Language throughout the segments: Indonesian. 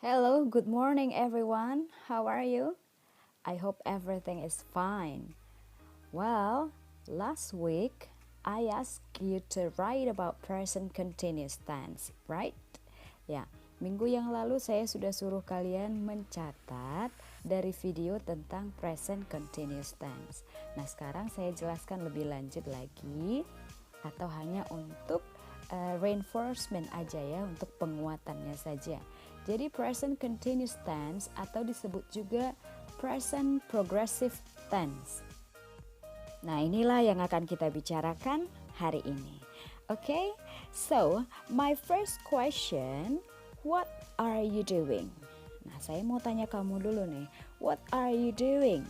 Hello, good morning everyone. How are you? I hope everything is fine. Well, last week I asked you to write about present continuous tense, right? Ya, minggu yang lalu saya sudah suruh kalian mencatat dari video tentang present continuous tense. Nah, sekarang saya jelaskan lebih lanjut lagi atau hanya untuk reinforcement aja ya, untuk penguatannya saja. Jadi present continuous tense atau disebut juga present progressive tense. Nah, inilah yang akan kita bicarakan hari ini. Okay, so my first question, what are you doing? Nah, saya mau tanya kamu dulu nih, what are you doing?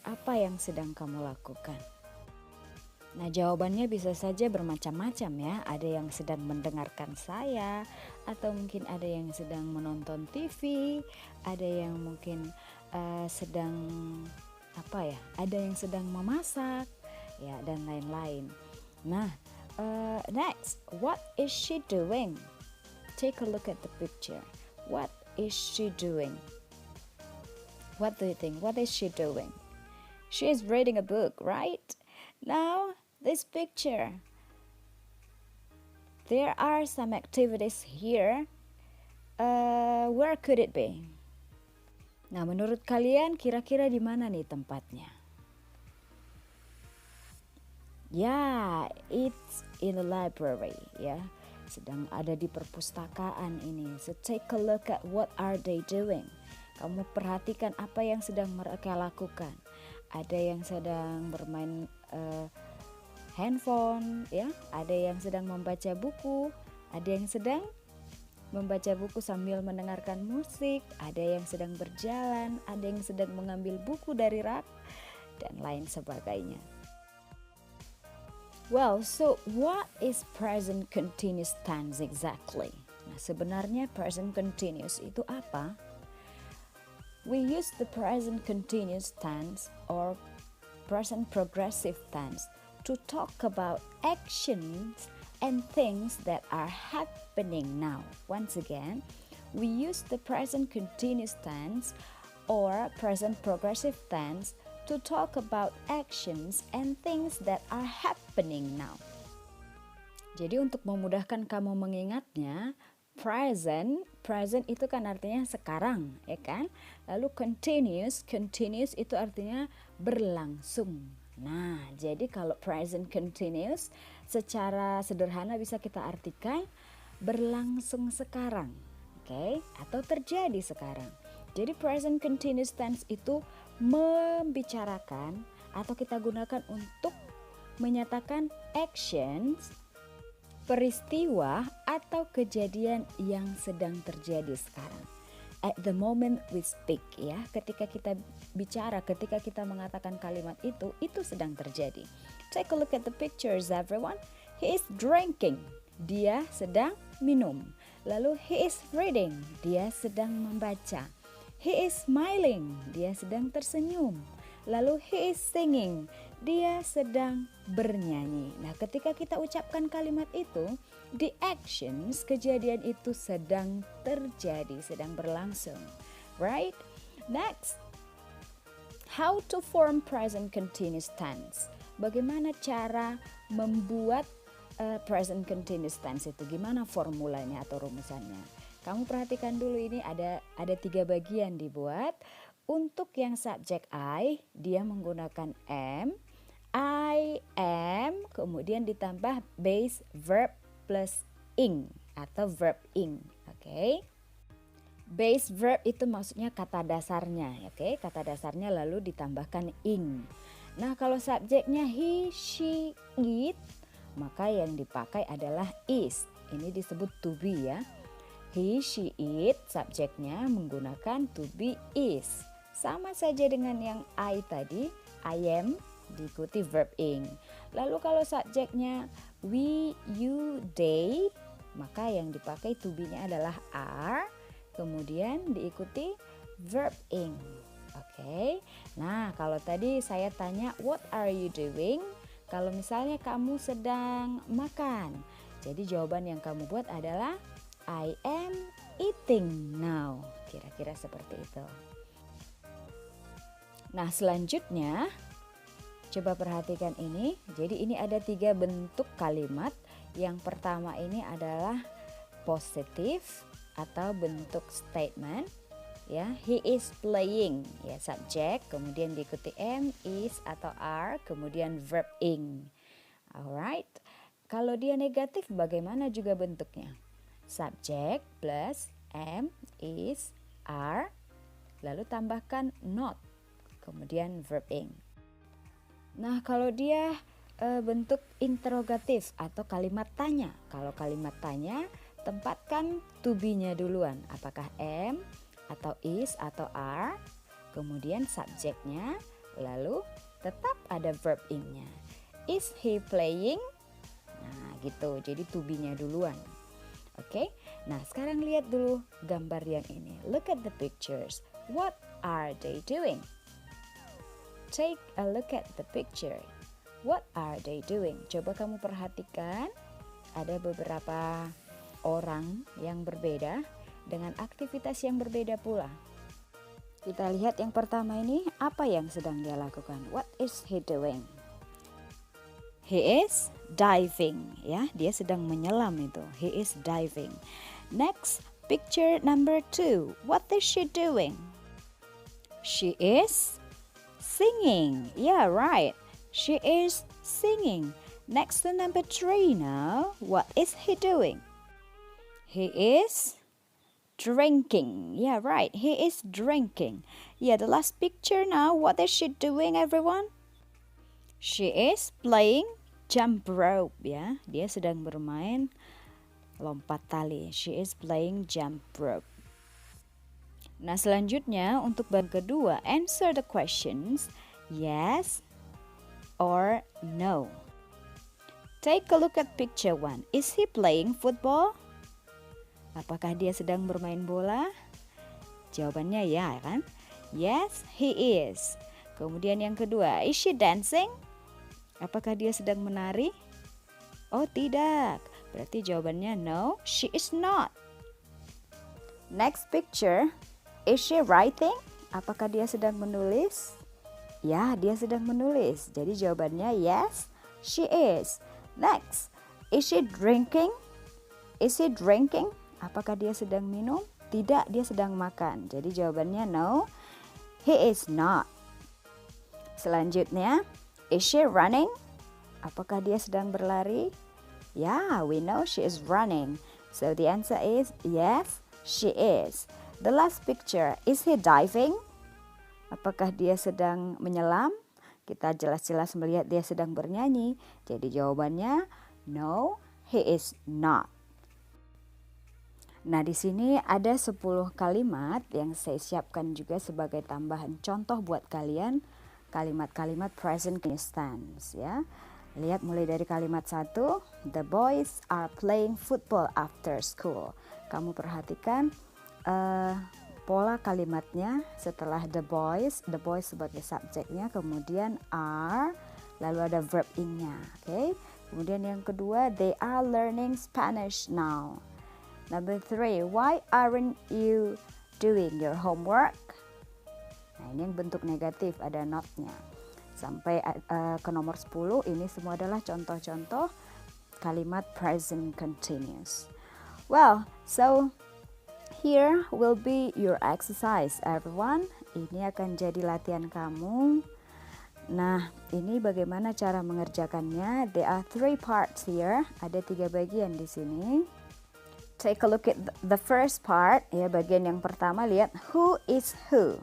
Apa yang sedang kamu lakukan? Nah, jawabannya bisa saja bermacam-macam ya. Ada yang sedang mendengarkan saya, atau mungkin ada yang sedang menonton TV, ada yang mungkin sedang ada yang sedang memasak, ya, dan lain-lain. Nah, next, what is she doing? Take a look at the picture. What is she doing? What do you think? What is she doing? She is reading a book, right? Now, this picture. There are some activities here. Where could it be? Nah, menurut kalian kira-kira di mana nih tempatnya? Ya, it's in the library ya. Sedang ada di perpustakaan ini. So take a look at what are they doing. Kamu perhatikan apa yang sedang mereka lakukan. Ada yang sedang bermain handphone ya, ada yang sedang membaca buku, ada yang sedang membaca buku sambil mendengarkan musik, ada yang sedang berjalan, ada yang sedang mengambil buku dari rak, dan lain sebagainya. Well, so what is present continuous tense exactly? Nah, sebenarnya present continuous itu apa? We use the present continuous tense or present progressive tense to talk about actions and things that are happening now. Once again, we use the present continuous tense or present progressive tense to talk about actions and things that are happening now. Jadi untuk memudahkan kamu mengingatnya, present itu kan artinya sekarang, ya kan? Lalu continuous itu artinya berlangsung. Nah, jadi kalau present continuous secara sederhana bisa kita artikan berlangsung sekarang, oke? Atau terjadi sekarang. Jadi present continuous tense itu membicarakan atau kita gunakan untuk menyatakan actions, peristiwa atau kejadian yang sedang terjadi sekarang. At the moment we speak ya, ketika kita bicara, ketika kita mengatakan kalimat itu sedang terjadi. Take a look at the pictures everyone. He is drinking, dia sedang minum. Lalu he is reading, dia sedang membaca. He is smiling, dia sedang tersenyum. Lalu he is singing, dia sedang bernyanyi. Nah, ketika kita ucapkan kalimat itu, the actions, kejadian itu sedang terjadi, sedang berlangsung. Right? Next, how to form present continuous tense. Bagaimana cara membuat present continuous tense itu? Gimana formulanya atau rumusannya? Kamu perhatikan dulu, ini ada 3 bagian dibuat. Untuk yang subjek I, dia menggunakan am, I am, kemudian ditambah base verb plus ing atau verb ing. Oke. Base verb itu maksudnya kata dasarnya, oke? Kata dasarnya lalu ditambahkan ing. Nah, kalau subjeknya he, she, it, maka yang dipakai adalah is. Ini disebut to be ya. He, she, it, subjeknya menggunakan to be is. Sama saja dengan yang I tadi, I am, diikuti verb ing. Lalu kalau subjeknya we, you, they, maka yang dipakai to be-nya adalah are, kemudian diikuti verb ing. Oke. Nah, kalau tadi saya tanya what are you doing? Kalau misalnya kamu sedang makan, jadi jawaban yang kamu buat adalah I am eating. eating now. Kira-kira seperti itu. Nah, selanjutnya coba perhatikan ini. Jadi ini ada 3 bentuk kalimat. Yang pertama ini adalah positif atau bentuk statement. Ya, he is playing, ya, subjek, kemudian diikuti am, is atau are, kemudian verb ing. Alright. Kalau dia negatif bagaimana juga bentuknya? Subjek plus am, is, are, lalu tambahkan not, kemudian verb ing. Nah, kalau dia bentuk interrogatif atau kalimat tanya. Kalau kalimat tanya, tempatkan to be-nya duluan. Apakah am atau is atau are, kemudian subjeknya, lalu tetap ada verb ing-nya. Is he playing? Nah, gitu. Jadi to be-nya duluan. Oke. Nah, sekarang lihat dulu gambar yang ini. Look at the pictures. What are they doing? Take a look at the picture. What are they doing? Coba kamu perhatikan. Ada beberapa orang yang berbeda dengan aktivitas yang berbeda pula. Kita lihat yang pertama ini, apa yang sedang dia lakukan? What is he doing? He is diving, ya, dia sedang menyelam itu. He is diving. Next, picture number 2. What is she doing? She is singing. Yeah, right. She is singing. Next to number 3 now. What is he doing? He is drinking. Yeah, right. He is drinking. Yeah, the last picture now. What is she doing, everyone? She is playing jump rope, ya. Dia sedang bermain lompat tali. She is playing jump rope. Nah, selanjutnya untuk bagian kedua, answer the questions yes or no. Take a look at picture 1. Is he playing football? Apakah dia sedang bermain bola? Jawabannya ya, kan? Yes, he is. Kemudian yang kedua, is she dancing? Apakah dia sedang menari? Oh, tidak. Berarti jawabannya no, she is not. Next picture, is she writing? Apakah dia sedang menulis? Ya, dia sedang menulis. Jadi jawabannya yes, she is. Next, is she drinking? Is he drinking? Apakah dia sedang minum? Tidak, dia sedang makan. Jadi jawabannya no, he is not. Selanjutnya, is she running? Apakah dia sedang berlari? Yeah, we know she is running. So the answer is yes, she is. The last picture, is he diving? Apakah dia sedang menyelam? Kita jelas-jelas melihat dia sedang bernyanyi. Jadi jawabannya no, he is not. Nah, di sini ada 10 kalimat yang saya siapkan juga sebagai tambahan contoh buat kalian. Kalimat-kalimat present continuous tense, ya. Lihat mulai dari kalimat 1, the boys are playing football after school. Kamu perhatikan pola kalimatnya setelah the boys sebagai subjeknya, kemudian are, lalu ada verb ing-nya. Okay? Kemudian yang kedua, they are learning Spanish now. Number 3, why aren't you doing your homework? Nah, ini yang bentuk negatif, ada not-nya. Sampai ke nomor 10, ini semua adalah contoh-contoh kalimat present continuous. Well, so here will be your exercise, everyone. Ini akan jadi latihan kamu. Nah, ini bagaimana cara mengerjakannya? There are 3 parts here. Ada 3 bagian di sini. Take a look at the first part, ya, bagian yang pertama, lihat who is who.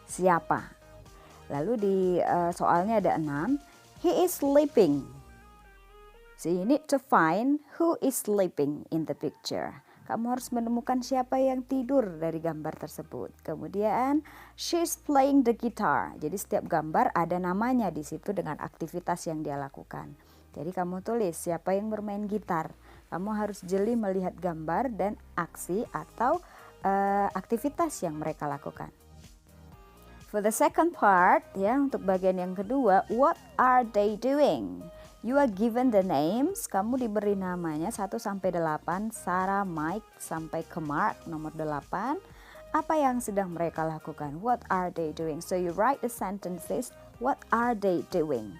Siapa? Lalu di soalnya ada 6. He is sleeping. So you need to find who is sleeping in the picture. Kamu harus menemukan siapa yang tidur dari gambar tersebut. Kemudian she's playing the guitar. Jadi setiap gambar ada namanya di situ dengan aktivitas yang dia lakukan. Jadi kamu tulis siapa yang bermain gitar. Kamu harus jeli melihat gambar dan aksi atau aktivitas yang mereka lakukan. For the second part, ya, untuk bagian yang kedua, what are they doing? You are given the names, kamu diberi namanya 1 sampai 8, Sarah, Mike sampai ke Mark nomor 8. Apa yang sedang mereka lakukan? What are they doing? So you write the sentences, what are they doing?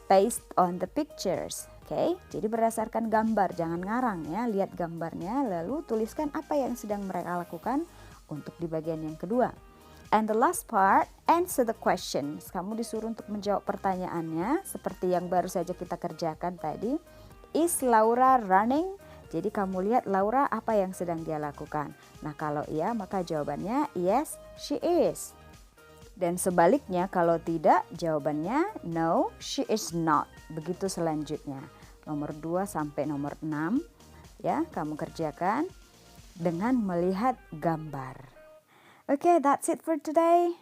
Based on the pictures. Okay? Jadi berdasarkan gambar, jangan ngarang ya, lihat gambarnya lalu tuliskan apa yang sedang mereka lakukan untuk di bagian yang kedua. And the last part, answer the questions. Kamu disuruh untuk menjawab pertanyaannya seperti yang baru saja kita kerjakan tadi. Is Laura running? Jadi kamu lihat Laura apa yang sedang dia lakukan. Nah kalau iya maka jawabannya yes, she is. Dan sebaliknya kalau tidak jawabannya no, she is not. Begitu selanjutnya. Nomor 2 sampai nomor 6 ya kamu kerjakan dengan melihat gambar. Okay, that's it for today.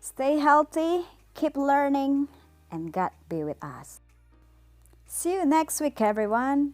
Stay healthy, keep learning, and God be with us. See you next week, everyone.